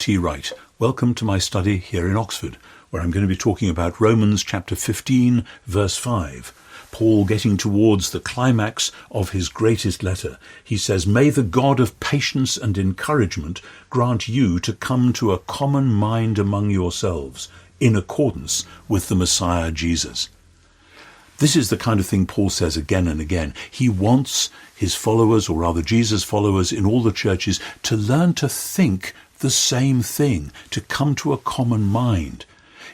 T. Wright. Welcome to my study here in Oxford, where I'm going to be talking about Romans chapter 15, verse 5. Paul getting towards the climax of his greatest letter. He says, "May the God of patience and encouragement grant you to come to a common mind among yourselves, in accordance with the Messiah Jesus." This is the kind of thing Paul says again and again. He wants his followers, or rather Jesus' followers in all the churches, to learn to think the same thing, to come to a common mind.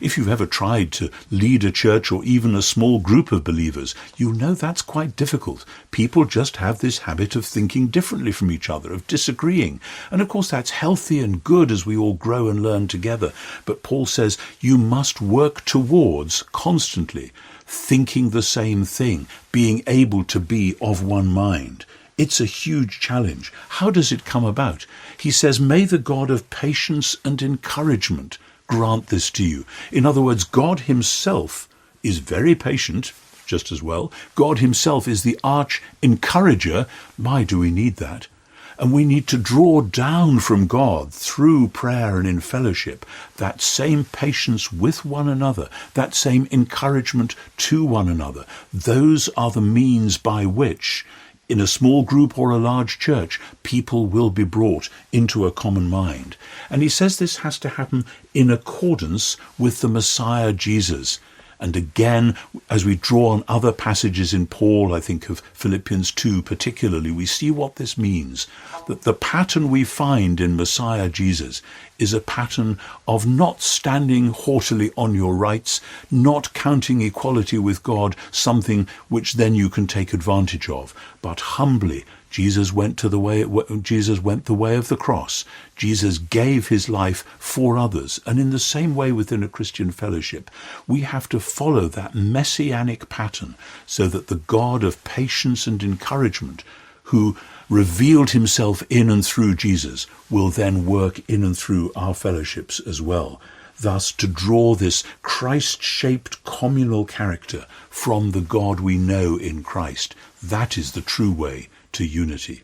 If you've ever tried to lead a church or even a small group of believers, you know that's quite difficult. People just have this habit of thinking differently from each other, of disagreeing. And of course that's healthy and good as we all grow and learn together. But Paul says you must work towards constantly thinking the same thing, being able to be of one mind. It's a huge challenge. How does it come about? He says, "May the God of patience and encouragement grant this to you." In other words, God himself is very patient, just as well. God himself is the arch encourager. My, do we need that? And we need to draw down from God through prayer and in fellowship that same patience with one another, that same encouragement to one another. Those are the means by which, in a small group or a large church, people will be brought into a common mind. And he says this has to happen in accordance with the Messiah Jesus. And again, as we draw on other passages in Paul, I think of Philippians 2 particularly, we see what this means. That the pattern we find in Messiah Jesus is a pattern of not standing haughtily on your rights, not counting equality with God something which then you can take advantage of, but humbly. Jesus went the way of the cross. Jesus gave his life for others. And in the same way within a Christian fellowship, we have to follow that messianic pattern so that the God of patience and encouragement, who revealed himself in and through Jesus, will then work in and through our fellowships as well. Thus, to draw this Christ-shaped communal character from the God we know in Christ, that is the true way to unity.